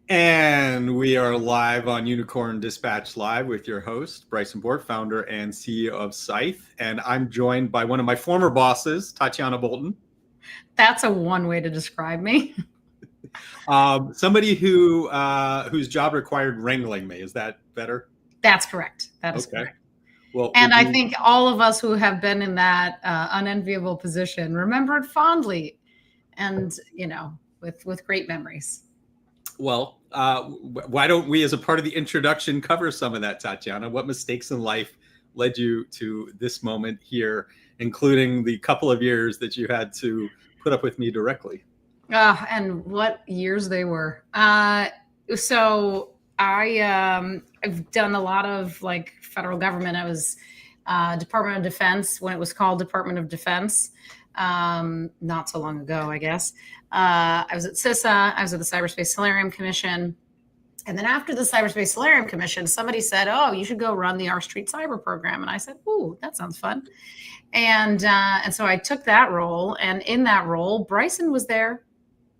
And we are live on Unicorn Dispatch Live with your host, Bryson Bort, founder and CEO of SCYTHE. And I'm joined by one of my former bosses, Tatyana Bolton. That's a one way to describe me. Somebody whose job required wrangling me. Is that better? That's correct. That is correct. Well, and I think all of us who have been in that unenviable position remember it fondly and, with great memories. Well, why don't we, as a part of the introduction, cover some of that, Tatyana? What mistakes in life led you to this moment here, including the couple of years that you had to put up with me directly? And what years they were. So I've done a lot of federal government. I was Department of Defense when it was called Department of Defense. Not so long ago, I guess. I was at CISA. I was at the Cyberspace Solarium Commission. And then after the Cyberspace Solarium Commission, somebody said, "Oh, you should go run the R Street Cyber program." And I said, "Ooh, that sounds fun." And so I took that role. And in that role, Bryson was there.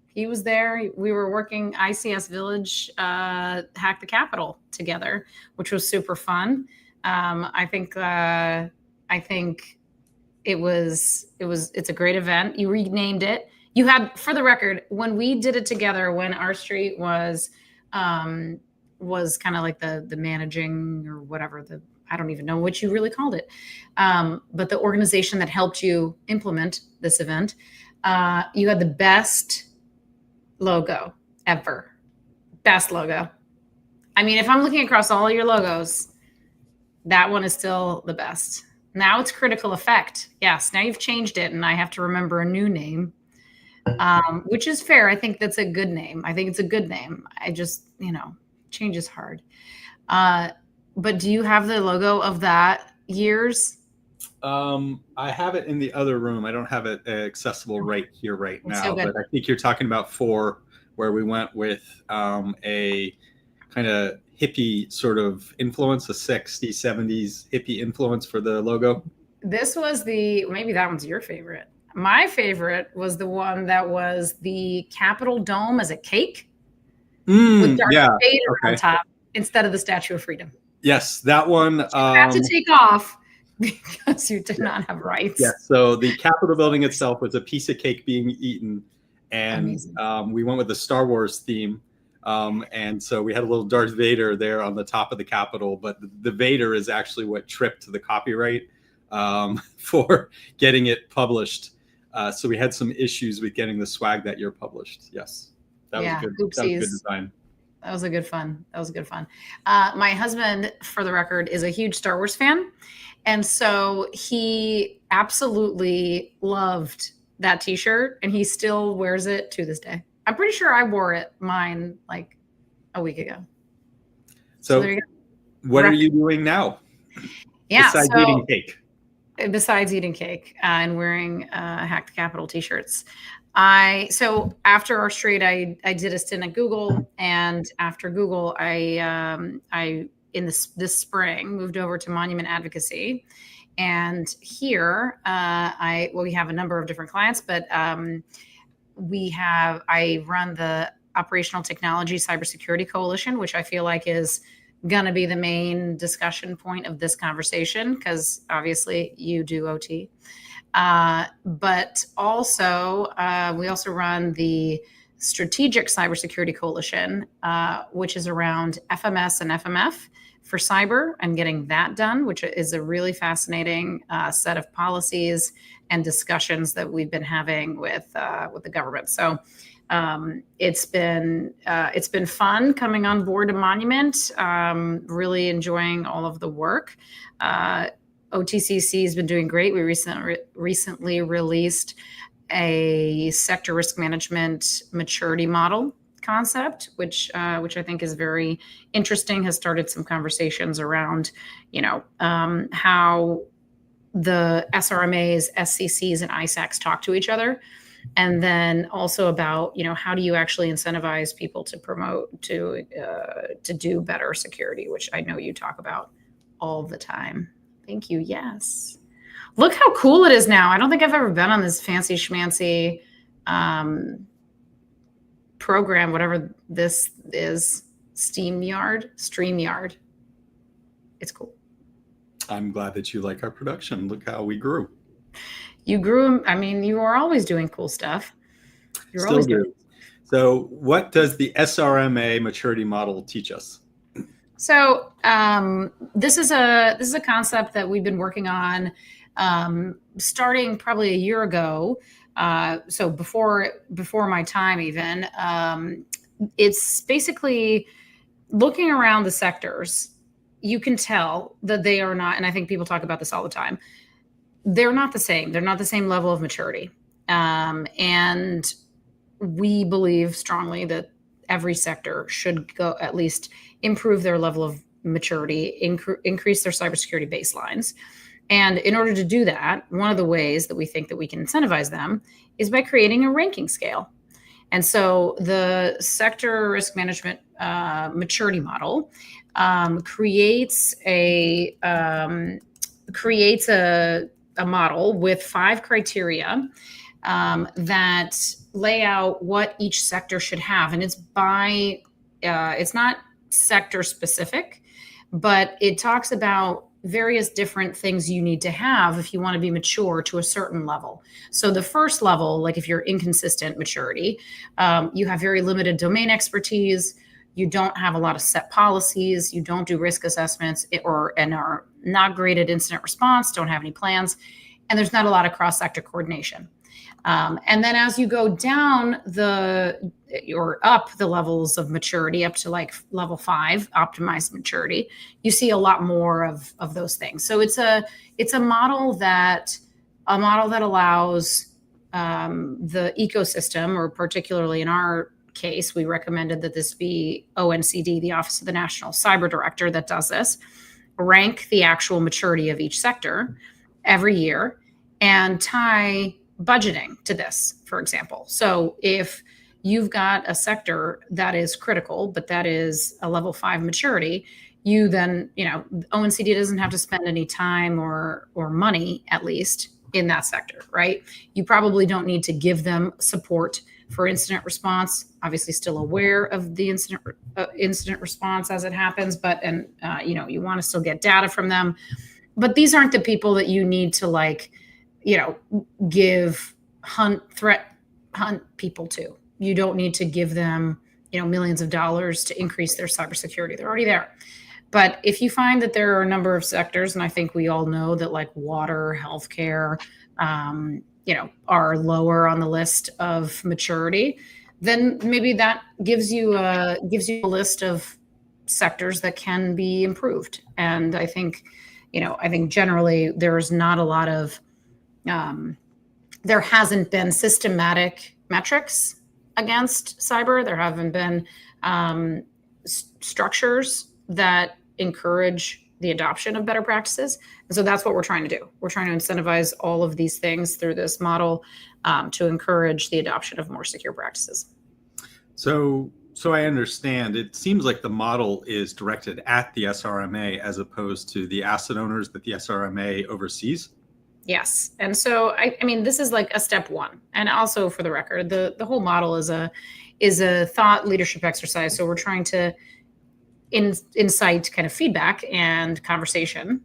He was there. We were working ICS Village, Hack the Capitol together, which was super fun. I think it's a great event. You renamed it. You had, for the record, when we did it together, when R Street was kind of like the managing or whatever, I don't even know what you really called it. But the organization that helped you implement this event, you had the best logo ever. Best logo. I mean, if I'm looking across all your logos, that one is still the best. Now it's Critical Effect. Yes, now you've changed it and I have to remember a new name, which is fair. I think that's a good name. I think it's a good name. I just, change is hard. But do you have the logo of that year's? I have it in the other room. I don't have it accessible right here, right now. So but I think you're talking about 4, where we went with a kind of hippie sort of influence, a 60s, 70s hippie influence for the logo. This was maybe that one's your favorite. My favorite was the one that was the Capitol Dome as a cake with Darth Vader on top instead of the Statue of Freedom. Yes, that one. You had to take off because you did not have rights. Yeah, so the Capitol building itself was a piece of cake being eaten, and we went with the Star Wars theme. And so we had a little Darth Vader there on the top of the Capitol, but the Vader is actually what tripped the copyright for getting it published. So we had some issues with getting the swag that year published. Yes, that was good. That was good design. That was good fun. My husband, for the record, is a huge Star Wars fan. And so he absolutely loved that t-shirt and he still wears it to this day. I'm pretty sure I wore mine like a week ago. So there you go. What are you doing now? Yeah. Besides eating cake. Besides eating cake and wearing Hack the Capitol t-shirts. So after R Street, I did a stint at Google, and after Google, I in this spring moved over to Monument Advocacy, and here we have a number of different clients, but I run the Operational Technology Cybersecurity Coalition, which I feel like is going to be the main discussion point of this conversation because obviously you do OT. But also, we also run the Strategic Cybersecurity Coalition, which is around FMS and FMF for cyber and getting that done, which is a really fascinating set of policies and discussions that we've been having with the government. So it's been fun coming on board to Monument. Really enjoying all of the work. OTCC has been doing great. We recently released a sector risk management maturity model concept, which I think is very interesting. Has started some conversations around, how the SRMAs, SCCs, and ISACs talk to each other, and then also about how do you actually incentivize people to promote to do better security, which I know you talk about all the time. Thank you. Yes. Look how cool it is now. I don't think I've ever been on this fancy schmancy program, whatever this is, StreamYard. It's cool. I'm glad that you like our production. Look how we grew. You grew. I mean, you are always doing cool stuff. You're Still always do. doing. So what does the SRMA maturity model teach us? So this is a concept that we've been working on starting probably a year ago. So before my time even. It's basically looking around the sectors. You can tell that they are not, and I think people talk about this all the time, they're not the same. They're not the same level of maturity. And we believe strongly that every sector should go at least improve their level of maturity, increase their cybersecurity baselines. And in order to do that, one of the ways that we think that we can incentivize them is by creating a ranking scale. And so the sector risk management maturity model creates a model with 5 criteria that lay out what each sector should have. And it's it's not sector specific, but it talks about various different things you need to have if you want to be mature to a certain level. So the first level, like if you're inconsistent maturity, you have very limited domain expertise, you don't have a lot of set policies, you don't do risk assessments and are not great at incident response, don't have any plans, and there's not a lot of cross-sector coordination. And then as you go down up the levels of maturity up to like level 5, optimized maturity, you see a lot more of those things. So it's a model that allows the ecosystem, or particularly in our case, we recommended that this be ONCD, the Office of the National Cyber Director, that does this, rank the actual maturity of each sector every year and tie budgeting to this, for example. So if you've got a sector that is critical, but that is a level 5 maturity, you then, ONCD doesn't have to spend any time or money, at least, in that sector, right? You probably don't need to give them support for incident response, obviously still aware of the incident response as it happens, but, you want to still get data from them. But these aren't the people that you need to hunt people to. You don't need to give them, millions of dollars to increase their cybersecurity. They're already there. But if you find that there are a number of sectors, and I think we all know that like water, healthcare, are lower on the list of maturity, then maybe that gives you a list of sectors that can be improved. And I think generally there's not a lot of there hasn't been systematic metrics against cyber. There haven't been structures that encourage the adoption of better practices. And so that's what we're trying to do. We're trying to incentivize all of these things through this model to encourage the adoption of more secure practices. So I understand it seems like the model is directed at the SRMA as opposed to the asset owners that the SRMA oversees. Yes. And so, I mean, this is like a step 1. And also for the record, the whole model is a thought leadership exercise. So we're trying to incite kind of feedback and conversation.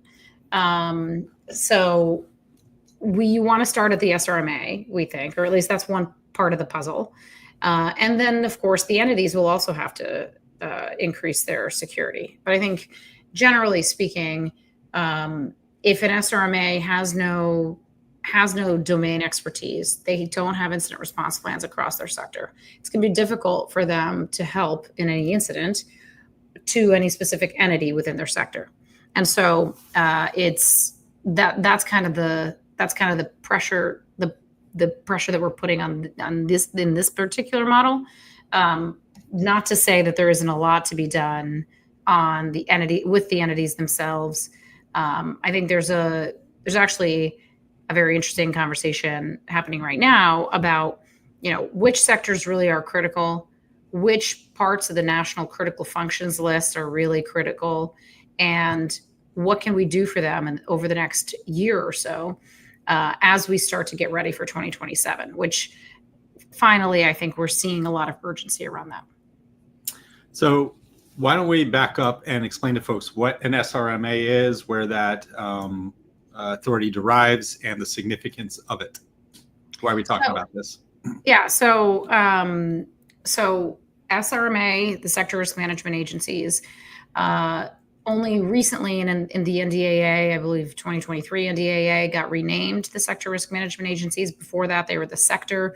So we want to start at the SRMA, we think, or at least that's one part of the puzzle. And then, of course, the entities will also have to increase their security. But I think, generally speaking, if an SRMA has no domain expertise, they don't have incident response plans across their sector, it's going to be difficult for them to help in any incident to any specific entity within their sector. And so that's kind of the pressure, the pressure that we're putting on this in this particular model. Not to say that there isn't a lot to be done on the entity with the entities themselves. I think there's actually a very interesting conversation happening right now about, which sectors really are critical, which parts of the national critical functions list are really critical, and what can we do for them over the next year or so as we start to get ready for 2027, which finally, I think we're seeing a lot of urgency around that. So why don't we back up and explain to folks what an SRMA is, where that authority derives, and the significance of it. Why are we talking about this? Yeah, so SRMA, the Sector Risk Management Agencies, only recently in the NDAA, I believe 2023 NDAA, got renamed the Sector Risk Management Agencies. Before that, they were the sector.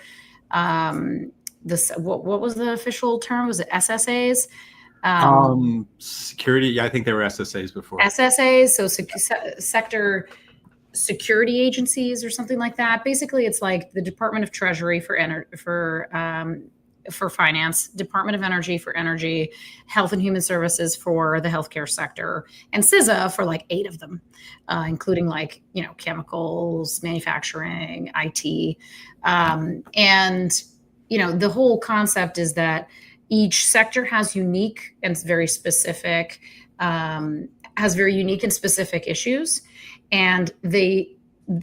What was the official term? Was it SSAs? Security. Yeah, I think they were SSAs before. SSAs, so sector security agencies or something like that. Basically, it's like the Department of Treasury for finance, Department of Energy for energy, Health and Human Services for the healthcare sector, and CISA for like 8 of them, including like, chemicals, manufacturing, IT. And, the whole concept is that each sector has unique and very specific, issues. And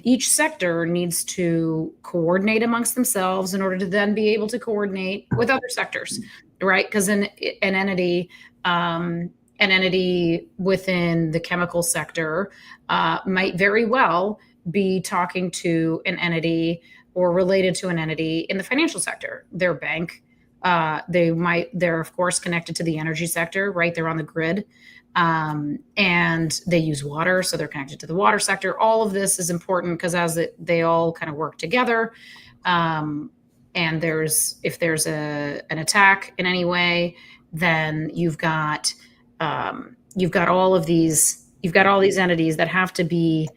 each sector needs to coordinate amongst themselves in order to then be able to coordinate with other sectors, right? Because an entity within the chemical sector might very well be talking to an entity or related to an entity in the financial sector, their bank. They're of course connected to the energy sector, right? They're on the grid. And they use water, so they're connected to the water sector. All of this is important because they all kind of work together. And if there's an attack in any way, then you've got all these entities that have to be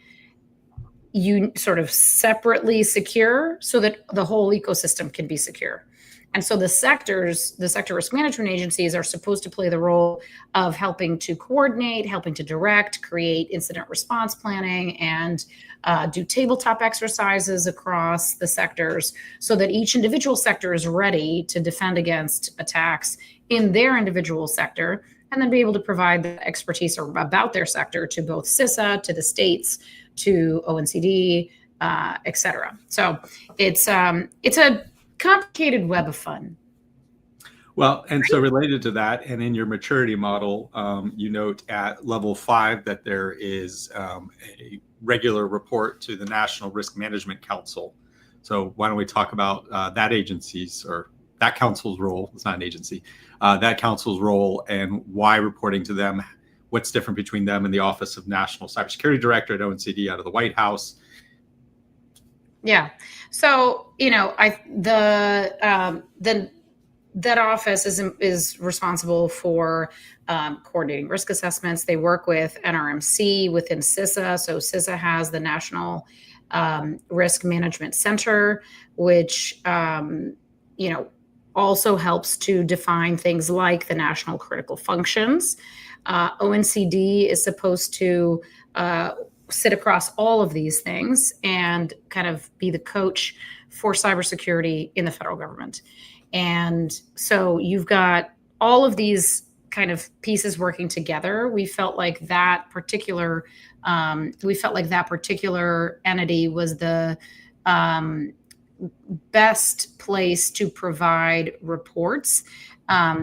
sort of separately secure so that the whole ecosystem can be secure. And so the sector risk management agencies are supposed to play the role of helping to coordinate, helping to direct, create incident response planning, and do tabletop exercises across the sectors so that each individual sector is ready to defend against attacks in their individual sector, and then be able to provide the expertise about their sector to both CISA, to the states, to OECD, et cetera. So it's a complicated web of fun. Well, and so related to that, and in your maturity model, you note at level 5 that there is a regular report to the National Risk Management Council. So why don't we talk about that agency's, or that council's role? It's not an agency. That council's role and why reporting to them. What's different between them and the Office of National Cybersecurity Director at OECD out of the White House? Yeah. So, that office is responsible for coordinating risk assessments. They work with NRMC within CISA. So CISA has the National Risk Management Center, which, also helps to define things like the national critical functions. ONCD is supposed to sit across all of these things and kind of be the coach for cybersecurity in the federal government. And so you've got all of these kind of pieces working together. We felt like that particular entity was the best place to provide reports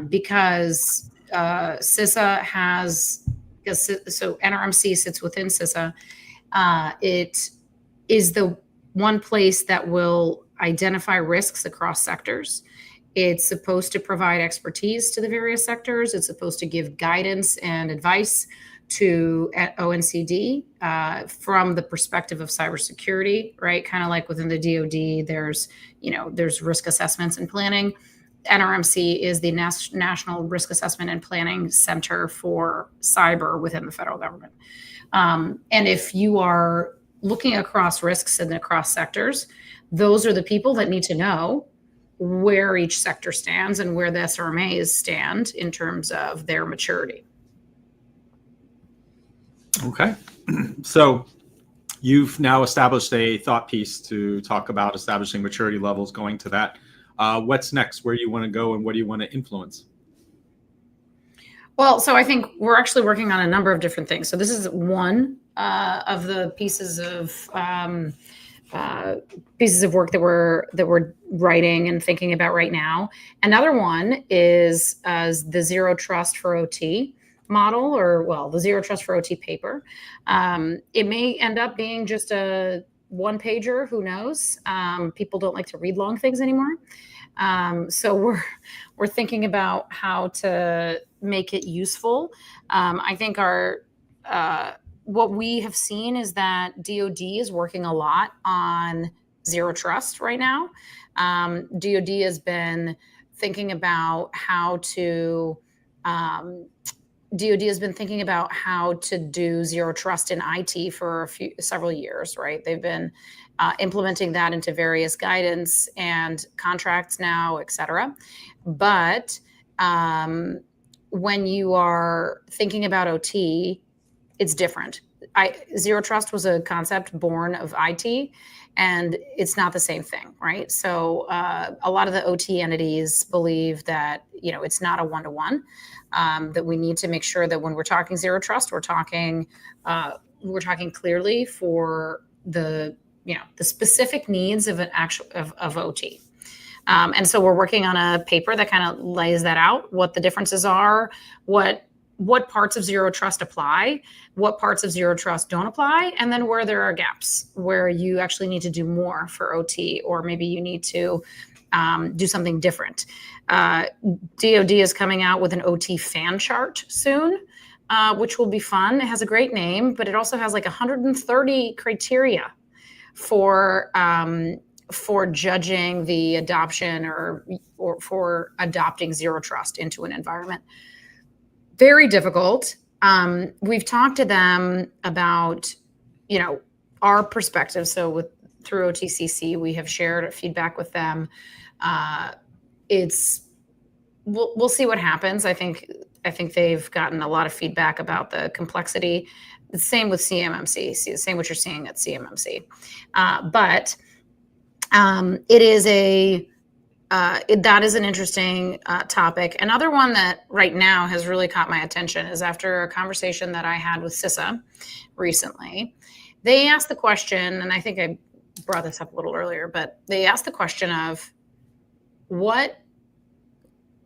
because CISA so NRMC sits within CISA. It is the one place that will identify risks across sectors. It's supposed to provide expertise to the various sectors. It's supposed to give guidance and advice to ONCD from the perspective of cybersecurity, right? Kind of like within the DoD, there's risk assessments and planning. NRMC is the National Risk Assessment and Planning Center for cyber within the federal government. And if you are looking across risks and across sectors, those are the people that need to know where each sector stands and where the SRMAs stand in terms of their maturity. Okay. So you've now established a thought piece to talk about establishing maturity levels, going to that. What's next? Where do you want to go and what do you want to influence? Well, so I think we're actually working on a number of different things. So this is one of the pieces of pieces of work that we're writing and thinking about right now. Another one is the Zero Trust for OT model, or the Zero Trust for OT paper. It may end up being just a one-pager, who knows? People don't like to read long things anymore. So we're thinking about how to make it useful. I think what we have seen is that DoD is working a lot on Zero Trust right now. DoD has been thinking about how to do Zero Trust in IT for several years, right? They've been implementing that into various guidance and contracts now, et cetera. But when you are thinking about OT, it's different. Zero Trust was a concept born of IT, and it's not the same thing, right? So a lot of the OT entities believe that it's not a one-to-one. That we need to make sure that when we're talking Zero Trust, we're talking clearly for the specific needs of of OT. And so we're working on a paper that kind of lays that out, what the differences are, what parts of Zero Trust apply, what parts of Zero Trust don't apply, and then where there are gaps, where you actually need to do more for OT, or maybe you need to do something different. DoD is coming out with an OT fan chart soon, which will be fun. It has a great name, but it also has like 130 criteria for judging the adoption or for adopting Zero Trust into an environment. Very difficult. We've talked to them about, our perspective. So through OTCC, we have shared feedback with them. We'll see what happens. I think they've gotten a lot of feedback about the complexity. The same with CMMC. Same what you're seeing at CMMC. But it is that is an interesting topic. Another one that right now has really caught my attention is after a conversation that I had with CISA recently. They asked the question, and I think I brought this up a little earlier, but they asked the question of what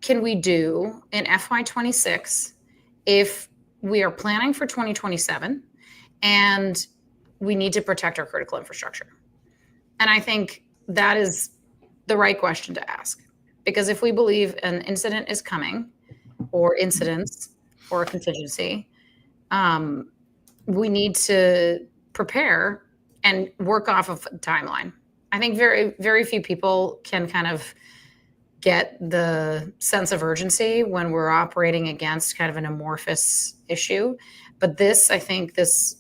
can we do in FY26 if we are planning for 2027 and we need to protect our critical infrastructure? And I think that is the right question to ask, because if we believe an incident is coming, or incidents, or a contingency, we need to prepare and work off of a timeline. I think very, very few people can kind of get the sense of urgency when we're operating against kind of an amorphous issue. But I think this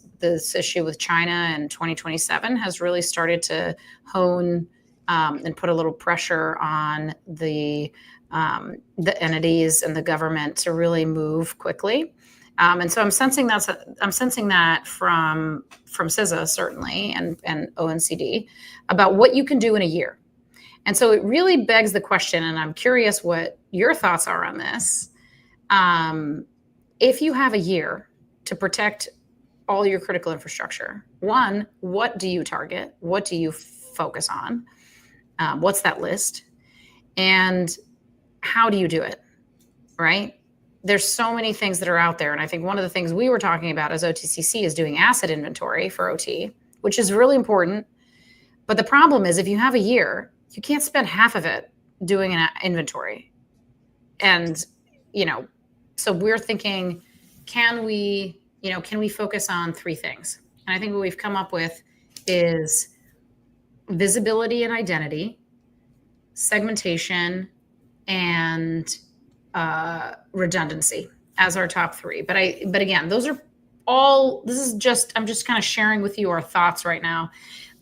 issue with China in 2027 has really started to hone and put a little pressure on the entities and the government to really move quickly. And so I'm sensing that from CISA certainly and ONCD about what you can do in a year. And so it really begs the question, and I'm curious what your thoughts are on this. If you have a year to protect all your critical infrastructure, one, what do you target? What do you focus on? What's that list? And how do you do it, right? There's so many things that are out there. And I think one of the things we were talking about as OTCC is doing asset inventory for OT, which is really important. But the problem is if you have a year, you can't spend half of it doing an inventory. And, so we're thinking, can we focus on three things? And I think what we've come up with is visibility and identity, segmentation, and redundancy as our top three. But again, those are all, I'm just kind of sharing with you our thoughts right now.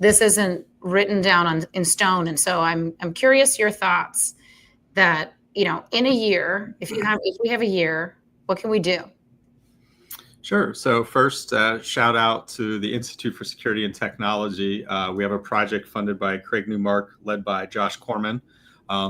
This isn't written down in stone. And so I'm curious your thoughts that, in a year, if we have a year, what can we do? Sure. So first, shout out to the Institute for Security and Technology. We have a project funded by Craig Newmark, led by Josh Corman.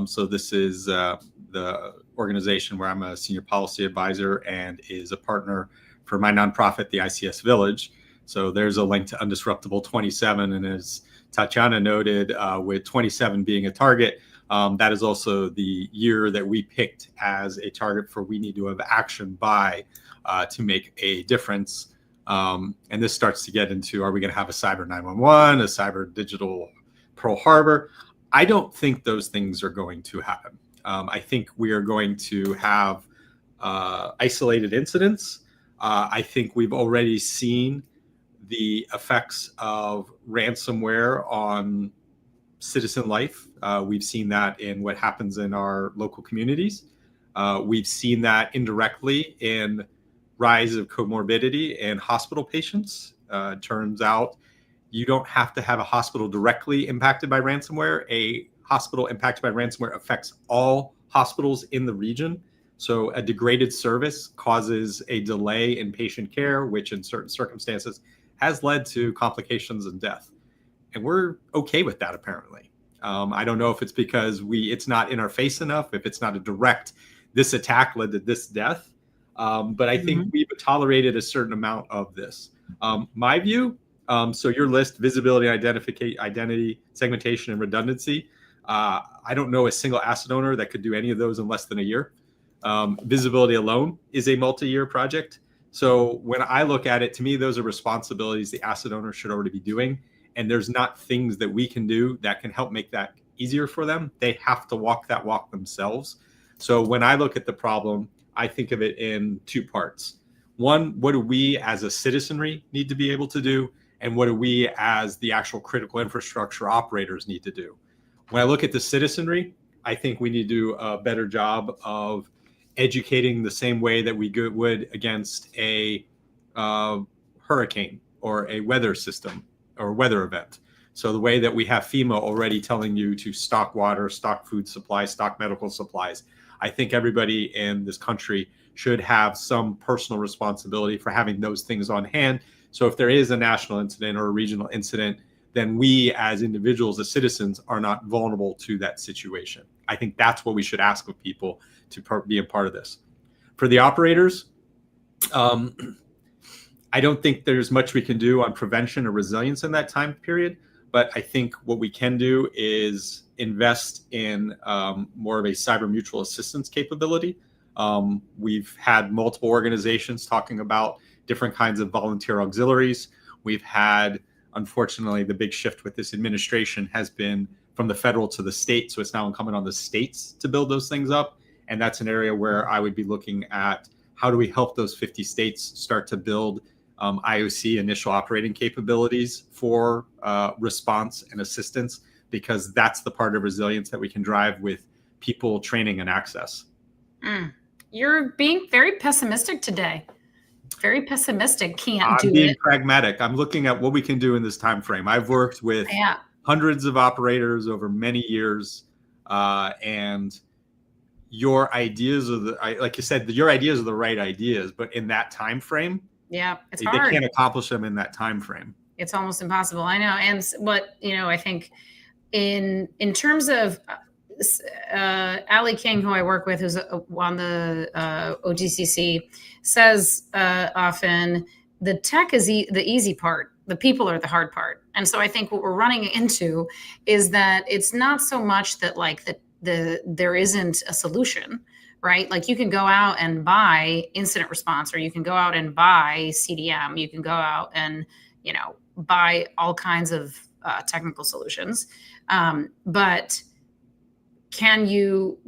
So this is the organization where I'm a senior policy advisor and is a partner for my nonprofit, the ICS Village. So there's a link to Undisruptible 27. And as Tatyana noted, with 27 being a target, that is also the year that we picked as a target for we need to have action by to make a difference. And this starts to get into, are we going to have a cyber 911, a cyber digital Pearl Harbor? I don't think those things are going to happen. I think we are going to have isolated incidents. I think we've already seen the effects of ransomware on citizen life. We've seen that in what happens in our local communities. We've seen that indirectly in rise of comorbidity in hospital patients. Turns out you don't have to have a hospital directly impacted by ransomware. A hospital impacted by ransomware affects all hospitals in the region. So a degraded service causes a delay in patient care, which in certain circumstances has led to complications and death. And we're okay with that, apparently. I don't know if it's because it's not in our face enough, if it's not a direct, this attack led to this death. But I think we've tolerated a certain amount of this. My view, so your list, visibility, identity, segmentation, and redundancy. I don't know a single asset owner that could do any of those in less than a year. Visibility alone is a multi-year project. So when I look at it, to me, those are responsibilities the asset owner should already be doing. And there's not things that we can do that can help make that easier for them. They have to walk that walk themselves. So when I look at the problem, I think of it in two parts. One, what do we as a citizenry need to be able to do? And what do we as the actual critical infrastructure operators need to do? When I look at the citizenry, I think we need to do a better job of educating the same way that we would against a hurricane or a weather system or weather event. So the way that we have FEMA already telling you to stock water, stock food supplies, stock medical supplies, I think everybody in this country should have some personal responsibility for having those things on hand. So if there is a national incident or a regional incident, then we as individuals, as citizens, are not vulnerable to that situation. I think that's what we should ask of people to be a part of this. For the operators, I don't think there's much we can do on prevention or resilience in that time period, but I think what we can do is invest in more of a cyber mutual assistance capability. We've had multiple organizations talking about different kinds of volunteer auxiliaries. We've had, unfortunately, the big shift with this administration has been from the federal to the state. So it's now incumbent on the states to build those things up. And that's an area where I would be looking at how do we help those 50 states start to build IOC initial operating capabilities for response and assistance, because that's the part of resilience that we can drive with people, training, and access. You're being very pessimistic today. Very pessimistic. I'm being pragmatic. I'm looking at what we can do in this time frame. I've worked with hundreds of operators over many years, and your ideas are like you said, your ideas are the right ideas, but in that time frame, it's hard. They can't accomplish them in that time frame. It's almost impossible. I know. And what I think in terms of Ali King, who I work with, who's on the OTCC, says often the tech is the easy part. The people are the hard part. And so I think what we're running into is that it's not so much that there isn't a solution, right? Like you can go out and buy incident response, or you can go out and buy CDM. You can go out and, buy all kinds of technical solutions. But can you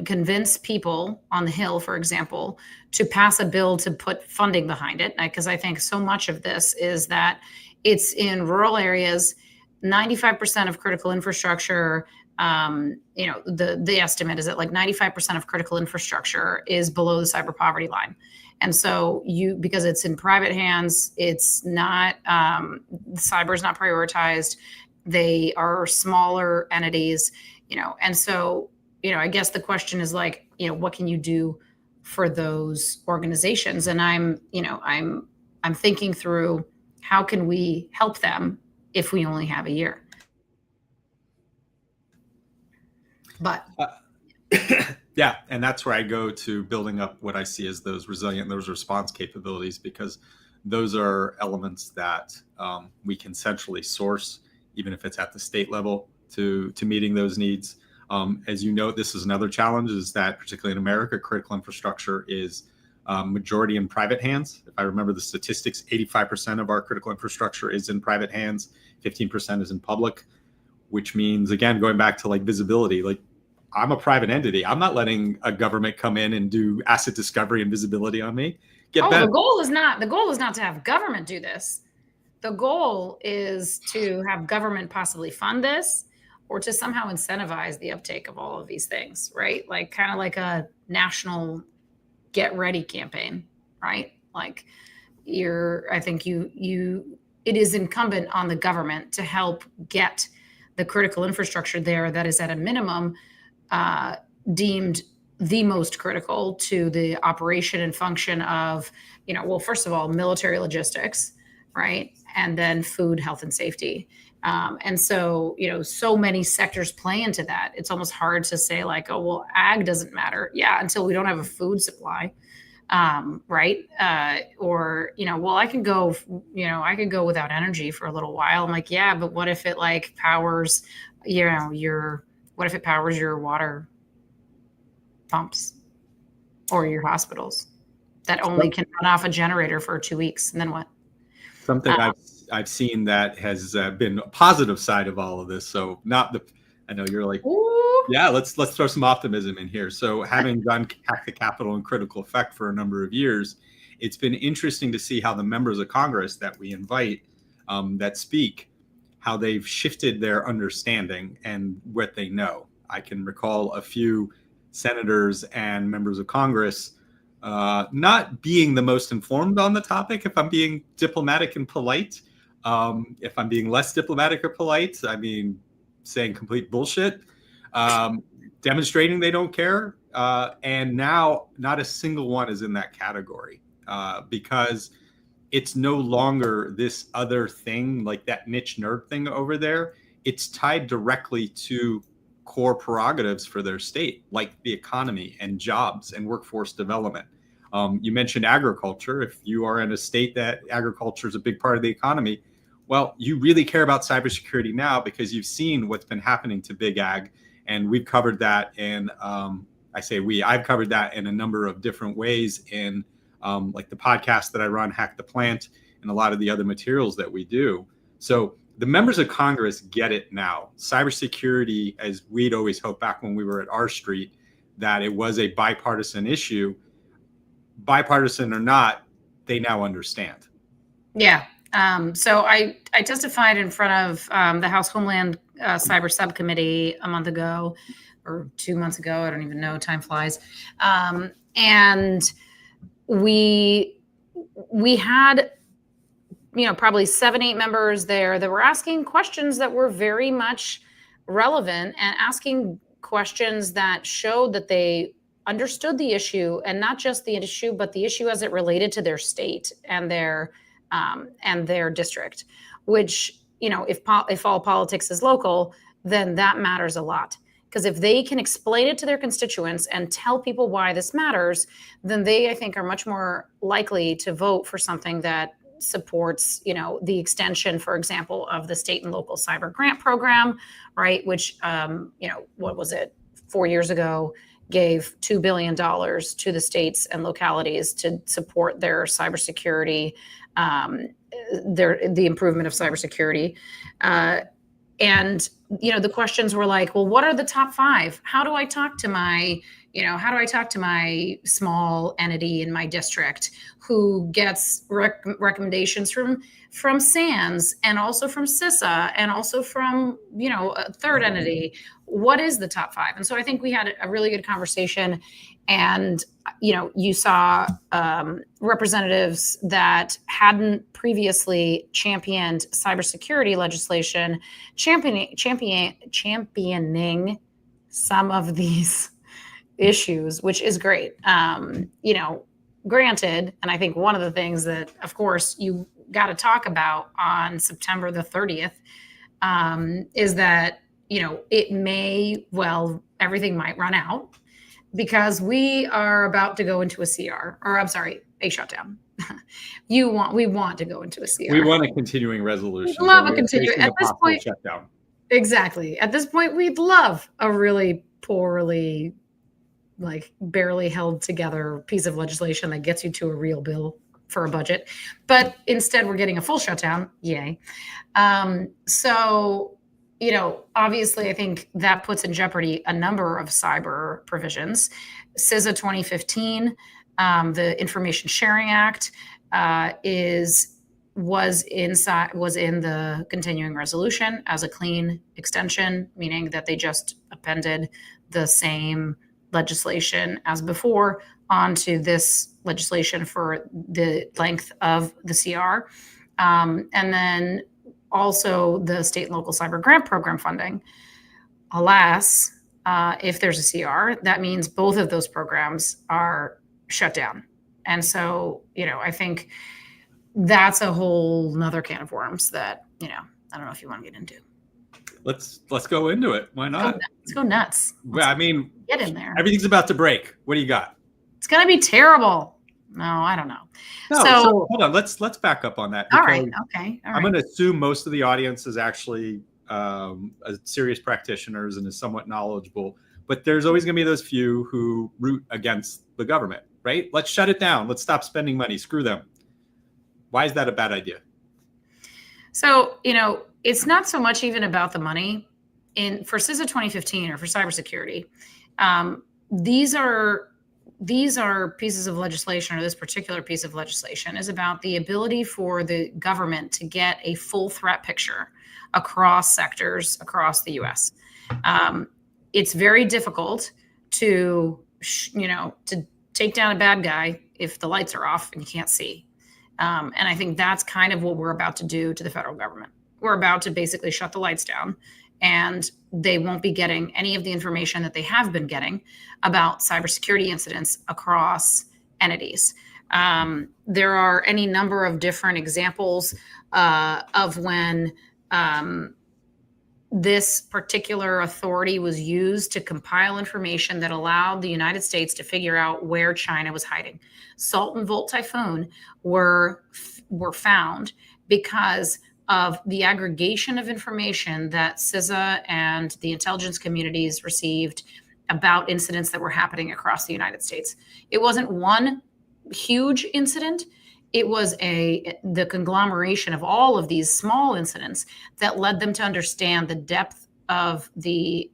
convince people on the Hill, for example, to pass a bill to put funding behind it? Because I think so much of this is that it's in rural areas. 95% of critical infrastructure, the estimate is that like 95% of critical infrastructure is below the cyber poverty line. And so because it's in private hands, it's not, cyber is not prioritized. They are smaller entities, and so, I guess the question is like, what can you do for those organizations? And I'm thinking through how can we help them if we only have a year? But yeah, and that's where I go to building up what I see as those response capabilities, because those are elements that we can centrally source even if it's at the state level, to meeting those needs. As you know, this is another challenge, is that particularly in America, critical infrastructure is majority in private hands. If I remember the statistics, 85% of our critical infrastructure is in private hands, 15% is in public, which means, again, going back to like visibility, like I'm a private entity. I'm not letting a government come in and do asset discovery and visibility on me. The goal is not to have government do this. The goal is to have government possibly fund this, or to somehow incentivize the uptake of all of these things, right? Like kind of like a national get ready campaign, right? Like I think it is incumbent on the government to help get the critical infrastructure there that is at a minimum deemed the most critical to the operation and function of, well, first of all, military logistics, right? And then food, health, and safety. And so, so many sectors play into that. It's almost hard to say like, oh, well, ag doesn't matter. Yeah, until we don't have a food supply, right? Or, well, I can go without energy for a little while. I'm like, yeah, but what if it like powers, what if it powers your water pumps or your hospitals that only can run off a generator for 2 weeks? And then what? Something I've seen that has been a positive side of all of this. So I know you're like, ooh, yeah, let's throw some optimism in here. So having done Hack the Capitol and Critical Effect for a number of years, it's been interesting to see how the members of Congress that we invite that speak, how they've shifted their understanding and what they know. I can recall a few senators and members of Congress not being the most informed on the topic, if I'm being diplomatic and polite. If I'm being less diplomatic or polite, I mean, saying complete bullshit, demonstrating they don't care. And now not a single one is in that category because it's no longer this other thing, like that niche nerd thing over there. It's tied directly to core prerogatives for their state, like the economy and jobs and workforce development. You mentioned agriculture. If you are in a state that agriculture is a big part of the economy, well, you really care about cybersecurity now because you've seen what's been happening to big ag. And we've covered that in, I've covered that in a number of different ways in like the podcast that I run, Hack the Plant, and a lot of the other materials that we do. So the members of Congress get it now. Cybersecurity, as we'd always hoped back when we were at R Street, that it was a bipartisan issue. Bipartisan or not, they now understand. Yeah. So I testified in front of the House Homeland Cyber Subcommittee a month ago or 2 months ago. I don't even know. Time flies. And we had, probably 7-8 members there that were asking questions that were very much relevant and asking questions that showed that they understood the issue, and not just the issue, but the issue as it related to their state and their district, which, if all politics is local, then that matters a lot. Because if they can explain it to their constituents and tell people why this matters, then they, I think, are much more likely to vote for something that supports, the extension, for example, of the state and local cyber grant program, right? Which, what was it, 4 years ago, gave $2 billion to the states and localities to support their cybersecurity, the improvement of cybersecurity. And, the questions were like, well, what are the top 5? How do I talk to my small entity in my district who gets recommendations from SANS and also from CISA and also from, a third entity? What is the top 5? And so I think we had a really good conversation, and, you saw representatives that hadn't previously championed cybersecurity legislation, championing some of these issues, which is great. Granted, and I think one of the things that, of course, you got to talk about on September the 30th is that, everything might run out because we are about to go into a shutdown. we want to go into a CR. We want a continuing resolution. We'd love a continuing at this point shutdown. Exactly. At this point, we'd love a really poorly, like barely held together piece of legislation that gets you to a real bill for a budget. But instead, we're getting a full shutdown. Yay. So, obviously, I think that puts in jeopardy a number of cyber provisions. CISA 2015, the Information Sharing Act, was in the continuing resolution as a clean extension, meaning that they just appended the same legislation as before onto this legislation for the length of the CR. And then also the state and local cyber grant program funding. Alas, if there's a CR, that means both of those programs are shut down. And so, I think that's a whole nother can of worms that, I don't know if you want to get into. Let's go into it. Why not? Let's go nuts. Get in there. Everything's about to break. What do you got? It's going to be terrible. No, I don't know. So hold on. Let's back up on that. All right. Okay. All right. I'm going to assume most of the audience is actually serious practitioners and is somewhat knowledgeable, but there's always going to be those few who root against the government, right? Let's shut it down. Let's stop spending money. Screw them. Why is that a bad idea? So, it's not so much even about the money. For CISA 2015 or for cybersecurity, these are pieces of legislation, or this particular piece of legislation is about the ability for the government to get a full threat picture across sectors across the U.S. It's very difficult to take down a bad guy if the lights are off and you can't see. And I think that's kind of what we're about to do to the federal government. We're about to basically shut the lights down, and they won't be getting any of the information that they have been getting about cybersecurity incidents across entities. There are any number of different examples of when this particular authority was used to compile information that allowed the United States to figure out where China was hiding. Salt and Volt Typhoon were found because of the aggregation of information that CISA and the intelligence communities received about incidents that were happening across the United States. It wasn't one huge incident. It was the conglomeration of all of these small incidents that led them to understand the depth of the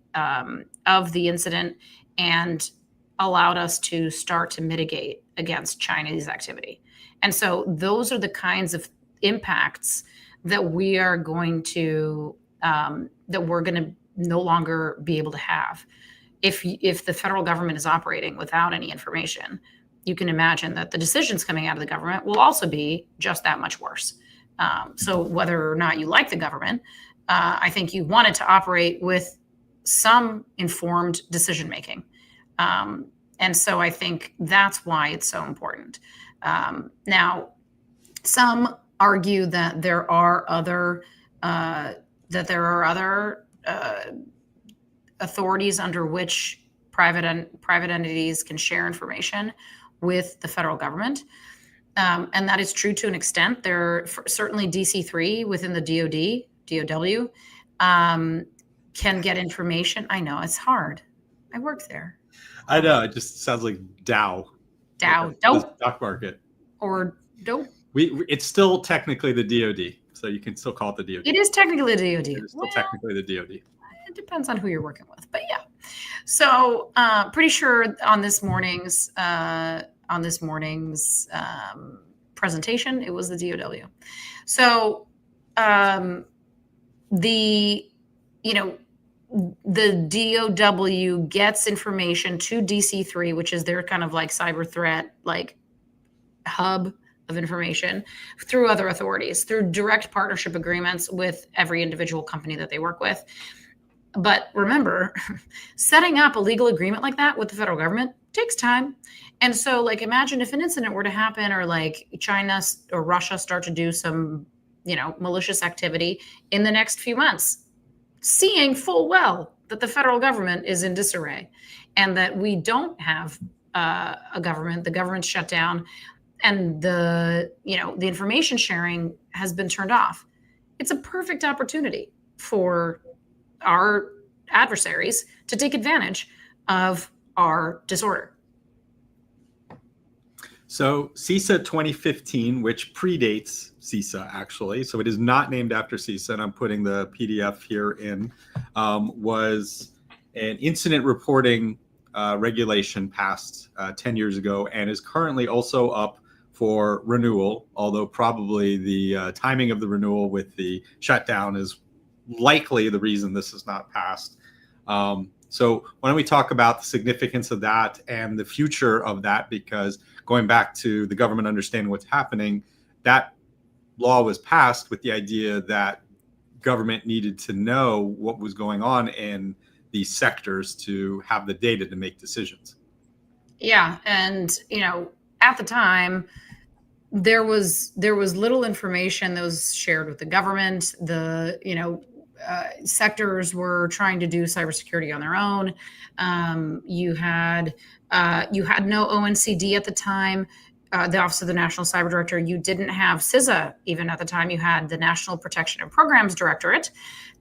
incident and allowed us to start to mitigate against Chinese activity. And so those are the kinds of impacts that we're going to no longer be able to have if the federal government is operating without any information. You can imagine that the decisions coming out of the government will also be just that much worse. So whether or not you like the government, I think you want it to operate with some informed decision making. And so I think that's why it's so important. Now, some argue that there are other authorities under which private entities can share information with the federal government. And that is true to an extent. There are certainly DC3 within the DOW can get information. I know it's hard. I work there. I know. It just sounds like Dow. Dope. Stock market. Or dope. It's still technically the DOD. So you can still call it the DOD. It is technically the DOD. It is still technically the DOD. It depends on who you're working with. But yeah. So pretty sure on this morning's presentation, it was the DOW. So the DOW gets information to DC3, which is their kind of like cyber threat, like hub of information, through other authorities, through direct partnership agreements with every individual company that they work with. But remember, setting up a legal agreement like that with the federal government takes time. And so like, imagine if an incident were to happen, or like China or Russia start to do some, malicious activity in the next few months, seeing full well that the federal government is in disarray and that we don't have a government, the government's shut down. and the information sharing has been turned off. It's a perfect opportunity for our adversaries to take advantage of our disorder. So CISA 2015, which predates CISA actually, so it is not named after CISA, and I'm putting the PDF here in, was an incident reporting regulation passed 10 years ago and is currently also up for renewal, although probably the timing of the renewal with the shutdown is likely the reason this is not passed. So why don't we talk about the significance of that and the future of that, because going back to the government understanding what's happening, that law was passed with the idea that government needed to know what was going on in these sectors to have the data to make decisions. Yeah, and at the time, there was little information that was shared with the government. The sectors were trying to do cybersecurity on their own. You had no ONCD at the time, the Office of the National Cyber Director. You didn't have CISA even at the time. You had the National Protection and Programs Directorate,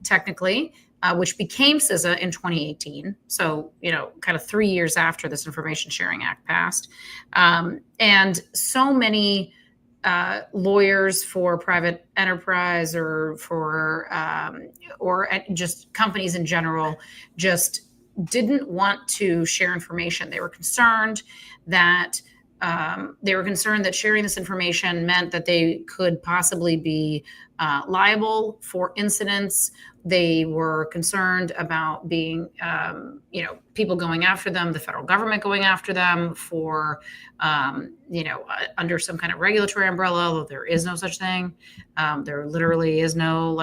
technically, which became CISA in 2018. So, kind of 3 years after this Information Sharing Act passed. And so many lawyers for private enterprise or just companies in general just didn't want to share information. They were concerned that sharing this information meant that they could possibly be liable for incidents. They were concerned about being, people going after them, the federal government going after them for, under some kind of regulatory umbrella, although there is no such thing. There literally is no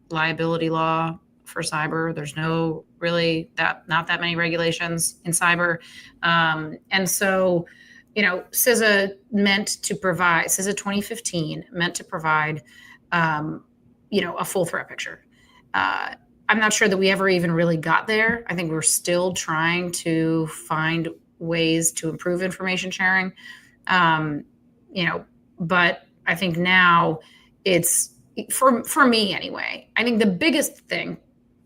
liability law for cyber. There's not that many regulations in cyber. And so, CISA CISA 2015 meant to provide, a full threat picture. I'm not sure that we ever even really got there. I think we're still trying to find ways to improve information sharing. But I think now it's, for me anyway, I think the biggest thing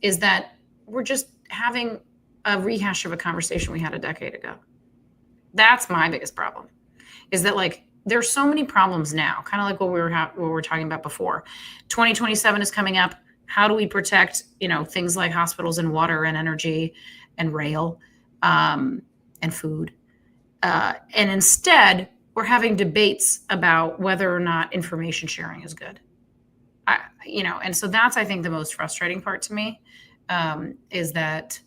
is that we're just having a rehash of a conversation we had a decade ago. That's my biggest problem, is that there's so many problems now, kind of like what we were talking about before. 2027 is coming up. How do we protect, things like hospitals and water and energy and rail and food? And instead, we're having debates about whether or not information sharing is good. And so that's, I think, the most frustrating part to me, is that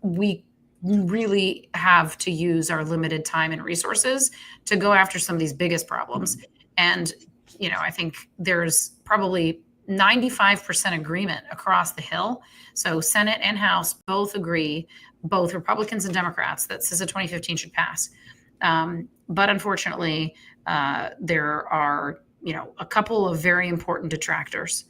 we really have to use our limited time and resources to go after some of these biggest problems. And, I think there's probably 95% agreement across the Hill. So Senate and House both agree, both Republicans and Democrats, that CISA 2015 should pass. But unfortunately, there are, a couple of very important detractors.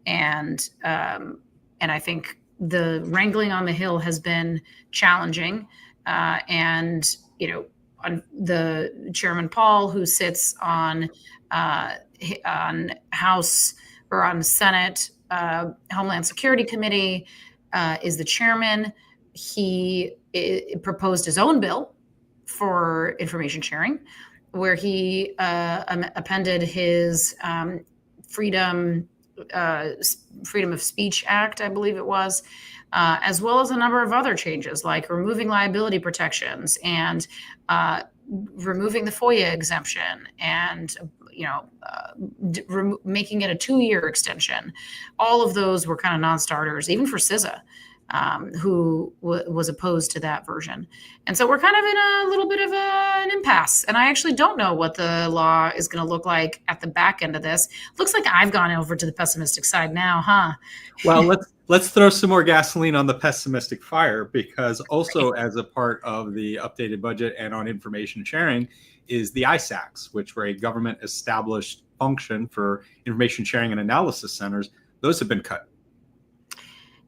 And I think the wrangling on the Hill has been challenging. And, the Chairman Paul, who sits on House or on Senate Homeland Security Committee, is the chairman. He proposed his own bill for information sharing, where he appended his Freedom of Speech Act, I believe it was, as well as a number of other changes, like removing liability protections and removing the FOIA exemption and making it a 2-year extension. All of those were kind of non-starters, even for CISA, who was opposed to that version. And so we're kind of in a little bit of an impasse. And I actually don't know what the law is going to look like at the back end of this. Looks like I've gone over to the pessimistic side now, huh? Well, let's throw some more gasoline on the pessimistic fire, because also as a part of the updated budget and on information sharing is the ISACs, which were a government established function for information sharing and analysis centers. Those have been cut.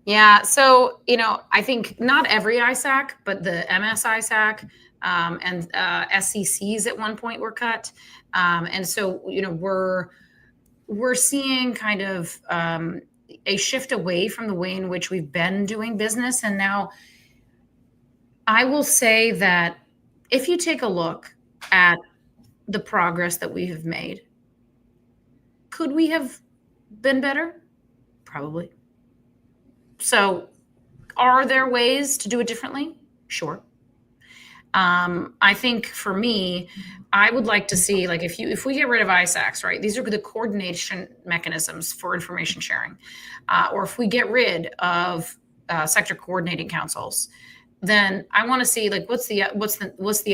Yeah. So, I think not every ISAC, but the MS ISAC and SCCs at one point were cut. And so, we're seeing kind of a shift away from the way in which we've been doing business. And now I will say that if you take a look at the progress that we have made, could we have been better? Probably. So are there ways to do it differently? Sure. I think for me, I would like to see, like, if we get rid of ISACs, right? These are the coordination mechanisms for information sharing. Or if we get rid of sector coordinating councils, then I want to see, like, what's the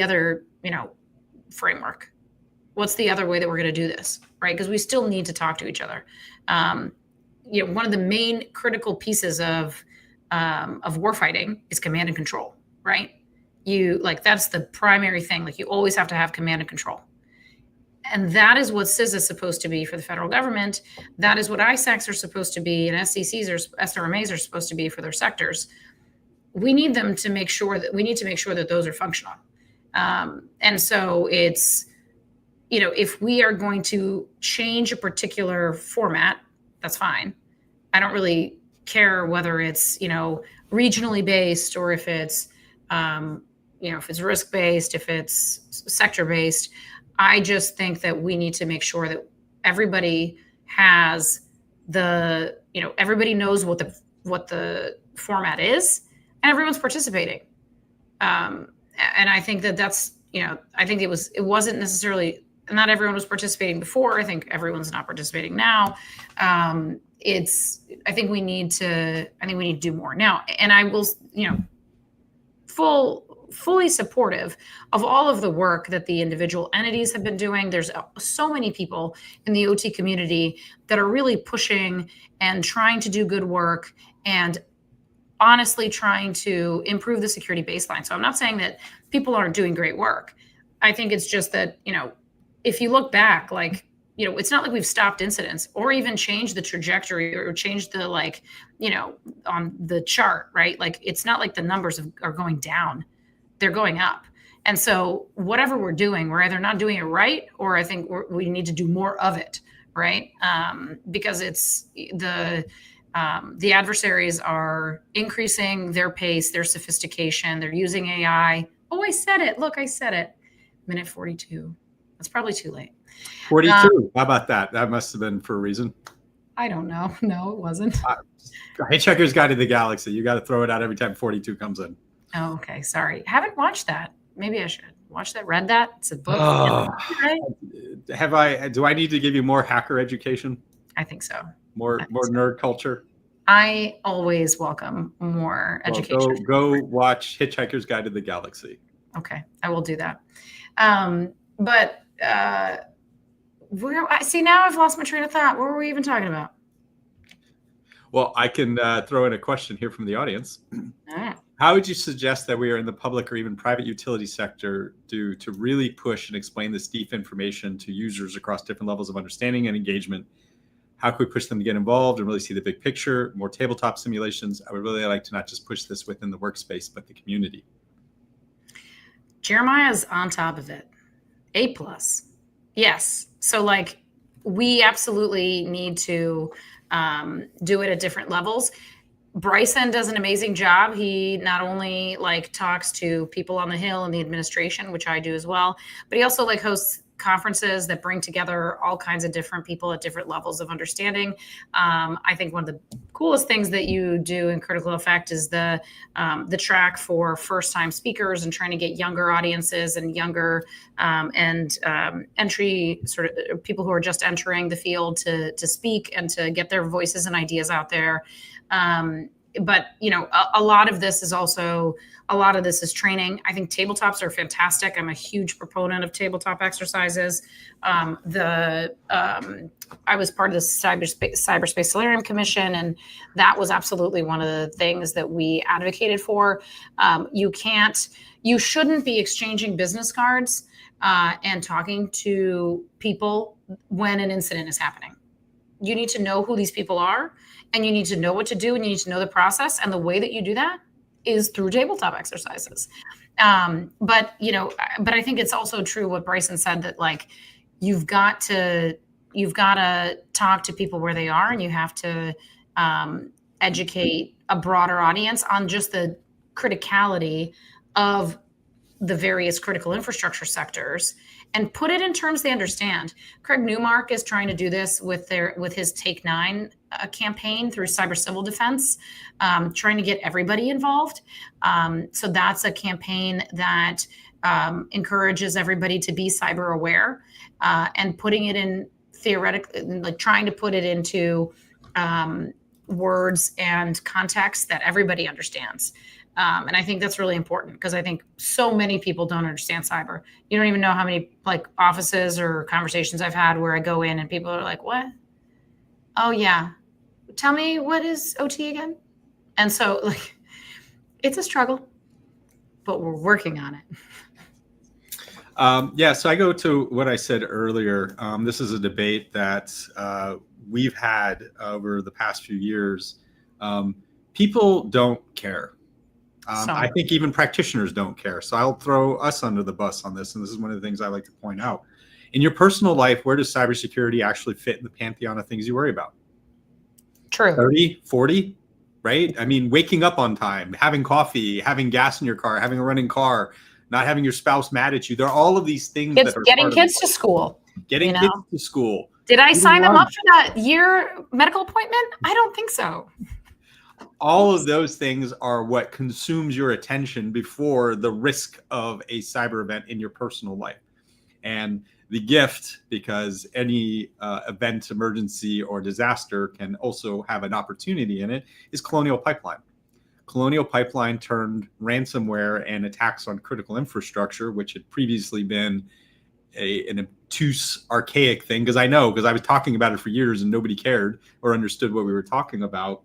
other, framework? What's the other way that we're going to do this, right? Because we still need to talk to each other. One of the main critical pieces of warfighting is command and control, right? That's the primary thing. Like, you always have to have command and control. And that is what CISA is supposed to be for the federal government. That is what ISACs are supposed to be, and SCCs or SRMAs are supposed to be for their sectors. We need to make sure that those are functional. And so it's, if we are going to change a particular format, that's fine. I don't really care whether it's, regionally based, or if it's, if it's risk-based, if it's sector-based. I just think that we need to make sure that everybody has everybody knows what the format is, and everyone's participating. And I think that's, I think it wasn't necessarily, not everyone was participating before. I think everyone's not participating now. I think we need to do more now. And I will, fully supportive of all of the work that the individual entities have been doing. There's so many people in the OT community that are really pushing and trying to do good work and honestly trying to improve the security baseline. So I'm not saying that people aren't doing great work. I think it's just that, if you look back, it's not like we've stopped incidents or even changed the trajectory or changed the, on the chart, right? Like, it's not like the numbers are going down, they're going up. And so whatever we're doing, we're either not doing it right, or I think we need to do more of it, right? Because it's the adversaries are increasing their pace, their sophistication, they're using AI. Oh, I said it. Look, I said it. Minute 42. That's probably too late. 42. How about that? That must have been for a reason. I don't know. No, it wasn't. Hitchhiker's Guide to the Galaxy. You got to throw it out every time 42 comes in. Oh, okay. Sorry. Haven't watched that. Maybe I should watch that. Read that. It's a book. Do I need to give you more hacker education? I think so. More nerd culture? I always welcome more education. Go watch Hitchhiker's Guide to the Galaxy. Okay. I will do that. But see, now I've lost my train of thought. What were we even talking about? Well, I can throw in a question here from the audience. All right. How would you suggest that we are in the public or even private utility sector to really push and explain this deep information to users across different levels of understanding and engagement? How can we push them to get involved and really see the big picture, more tabletop simulations? I would really like to not just push this within the workspace, but the community. Jeremiah's on top of it. A+. Yes. So, we absolutely need to do it at different levels. Bryson does an amazing job. He not only talks to people on the Hill and the administration, which I do as well, but he also hosts conferences that bring together all kinds of different people at different levels of understanding. I think one of the coolest things that you do in Critical Effect is the track for first-time speakers and trying to get younger audiences and younger entry sort of people who are just entering the field to speak and to get their voices and ideas out there. But a lot of this is training. I think tabletops are fantastic. I'm a huge proponent of tabletop exercises. I was part of the Cyberspace Solarium Commission, and that was absolutely one of the things that we advocated for. You shouldn't be exchanging business cards and talking to people when an incident is happening. You need to know who these people are, and you need to know what to do, and you need to know the process. And the way that you do that is through tabletop exercises. But I think it's also true what Bryson said, that like you've got to talk to people where they are, and you have to educate a broader audience on just the criticality of the various critical infrastructure sectors, and put it in terms they understand. Craig Newmark is trying to do this with his Take 9 campaign through Cyber Civil Defense, trying to get everybody involved. So that's a campaign that encourages everybody to be cyber aware, and putting it in theoretically, like trying to put it into words and context that everybody understands. And I think that's really important, because I think so many people don't understand cyber. You don't even know how many like offices or conversations I've had where I go in and people are like, what? Oh yeah. Tell me, what is OT again? And so like, it's a struggle, but we're working on it. So I go to what I said earlier. This is a debate that we've had over the past few years. People don't care. I think even practitioners don't care. So I'll throw us under the bus on this. And this is one of the things I like to point out. In your personal life, where does cybersecurity actually fit in the pantheon of things you worry about? True. 30, 40, right? I mean, waking up on time, having coffee, having gas in your car, having a running car, not having your spouse mad at you. There are all of these things that are getting kids to school. Getting kids to school. Did I sign them up for that year medical appointment? I don't think so. All of those things are what consumes your attention before the risk of a cyber event in your personal life. And the gift, because any event, emergency, or disaster can also have an opportunity in it, is Colonial Pipeline. Colonial Pipeline turned ransomware and attacks on critical infrastructure, which had previously been an obtuse, archaic thing, because I was talking about it for years and nobody cared or understood what we were talking about.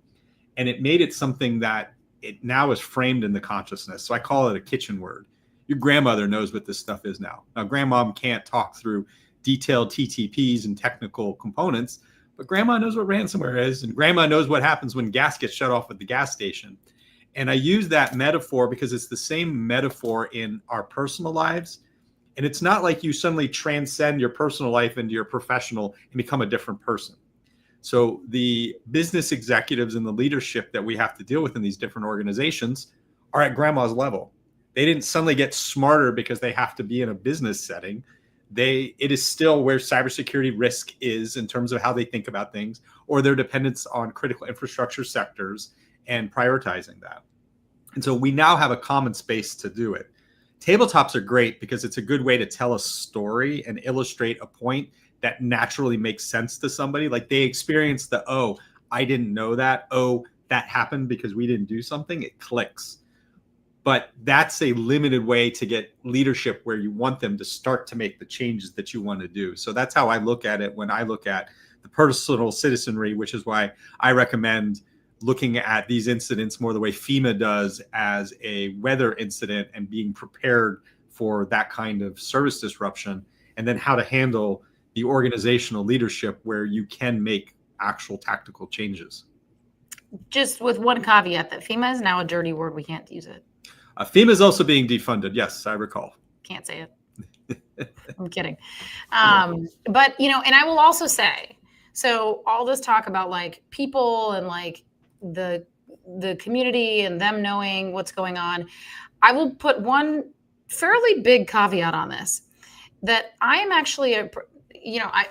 And it made it something that it now is framed in the consciousness. So I call it a kitchen word. Your grandmother knows what this stuff is now. Now, grandmom can't talk through detailed TTPs and technical components, but grandma knows what ransomware is, and grandma knows what happens when gas gets shut off at the gas station. And I use that metaphor because it's the same metaphor in our personal lives. And it's not like you suddenly transcend your personal life into your professional and become a different person. So the business executives and the leadership that we have to deal with in these different organizations are at grandma's level. They didn't suddenly get smarter because they have to be in a business setting. It is still where cybersecurity risk is in terms of how they think about things, or their dependence on critical infrastructure sectors and prioritizing that. And so we now have a common space to do it. Tabletops are great because it's a good way to tell a story and illustrate a point that naturally makes sense to somebody. Like they experience the, oh, I didn't know that. Oh, that happened because we didn't do something. It clicks. But that's a limited way to get leadership where you want them to start to make the changes that you want to do. So that's how I look at it when I look at the personal citizenry, which is why I recommend looking at these incidents more the way FEMA does, as a weather incident and being prepared for that kind of service disruption, and then how to handle the organizational leadership where you can make actual tactical changes. Just with one caveat that FEMA is now a dirty word. We can't use it. FEMA is also being defunded. Yes, I recall. Can't say it. I'm kidding. But, and I will also say, so all this talk about like people and like the community and them knowing what's going on, I will put one fairly big caveat on this, that I am actually I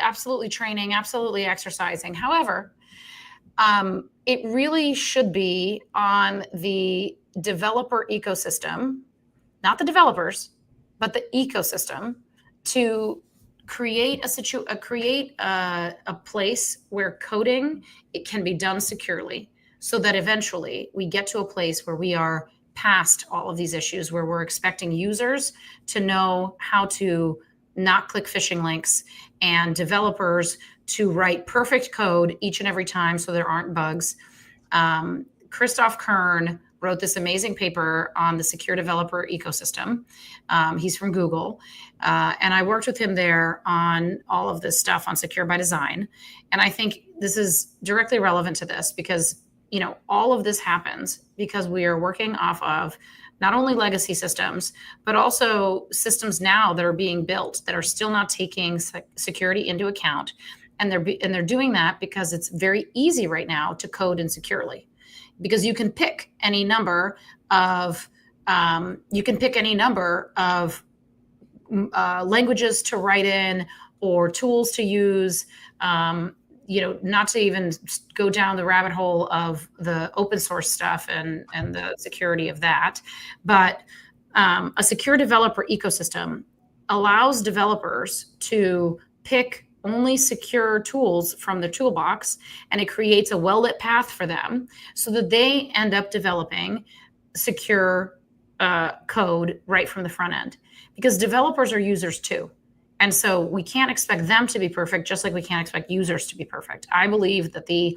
absolutely training, absolutely exercising. However, it really should be on the developer ecosystem, not the developers, but the ecosystem, to create a place where coding, it can be done securely, so that eventually we get to a place where we are past all of these issues, where we're expecting users to know how to not click phishing links, and developers to write perfect code each and every time so there aren't bugs. Christoph Kern wrote this amazing paper on the secure developer ecosystem. He's from Google. And I worked with him there on all of this stuff on Secure by Design. And I think this is directly relevant to this because, all of this happens because we are working off of not only legacy systems, but also systems now that are being built that are still not taking security into account. And they're doing that because it's very easy right now to code insecurely, because you can pick any number of languages to write in or tools to use. Not to even go down the rabbit hole of the open source stuff and the security of that. But a secure developer ecosystem allows developers to pick only secure tools from the toolbox, and it creates a well-lit path for them so that they end up developing secure code right from the front end, because developers are users too. And so we can't expect them to be perfect, just like we can't expect users to be perfect. I believe that the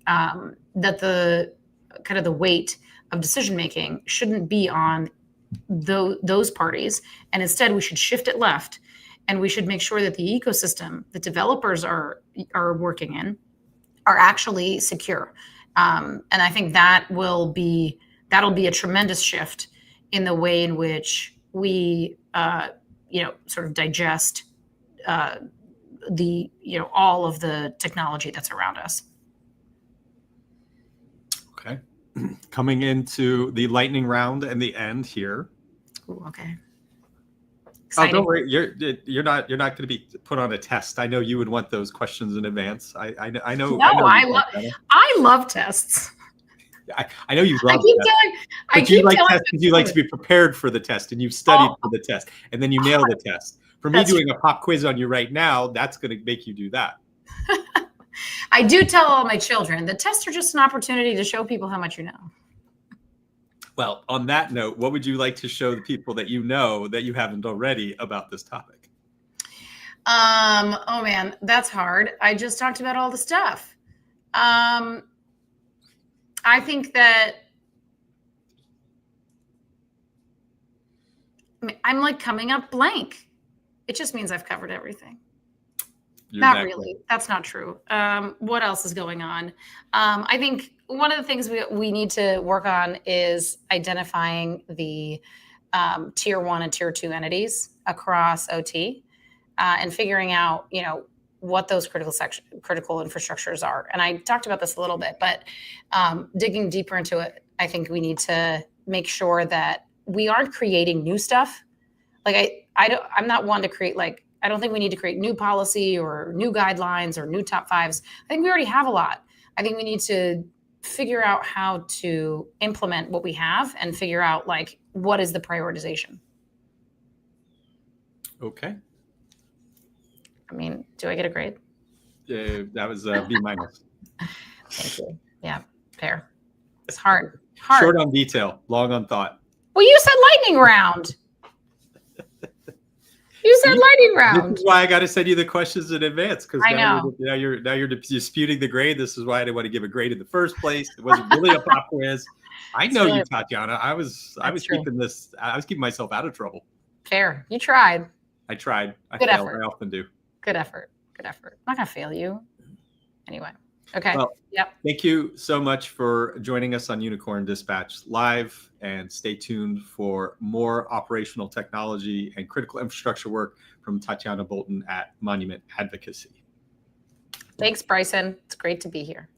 kind of the weight of decision making shouldn't be on those parties, and instead we should shift it left, and we should make sure that the ecosystem that developers are working in are actually secure. And I think that'll be a tremendous shift in the way in which we sort of digest all of the technology that's around us. Okay. Coming into the lightning round and the end here. Ooh, okay. Exciting. Oh, don't worry. You're not going to be put on a test. I know you would want those questions in advance. I know. No, I love tests. I know you love tests. But you like tests because you like to be prepared for the test, and you've studied for the test, and then you nail the test. For me, doing a pop quiz on you right now, that's going to make you do that. I do tell all my children, the tests are just an opportunity to show people how much you know. Well, on that note, what would you like to show the people that you know that you haven't already about this topic? Oh man, that's hard. I just talked about all the stuff. I think that I'm like coming up blank. It just means I've covered everything. Not really. That's not true. What else is going on? I think one of the things we need to work on is identifying the tier 1 and tier 2 entities across OT and figuring out, what those critical infrastructures are. And I talked about this a little bit, but digging deeper into it, I think we need to make sure that we aren't creating new stuff. Like I'm not one to create I don't think we need to create new policy or new guidelines or new top fives. I think we already have a lot. I think we need to figure out how to implement what we have and figure out what is the prioritization. Okay. I mean, do I get a grade? That was a B-. Thank you. Yeah, fair. It's hard. Short on detail, long on thought. Well, you said lightning round. You said lightning round. This is why I got to send you the questions in advance, because now you're disputing the grade. This is why I didn't want to give a grade in the first place. It wasn't really a pop quiz. I know you, Tatyana. I was keeping myself out of trouble. Fair. You tried. I tried. Good effort. I often do. Good effort. I'm not gonna fail you. Anyway. Okay. Well, yep. Thank you so much for joining us on Unicorn Dispatch Live, and stay tuned for more operational technology and critical infrastructure work from Tatyana Bolton at Monument Advocacy. Thanks, Bryson. It's great to be here.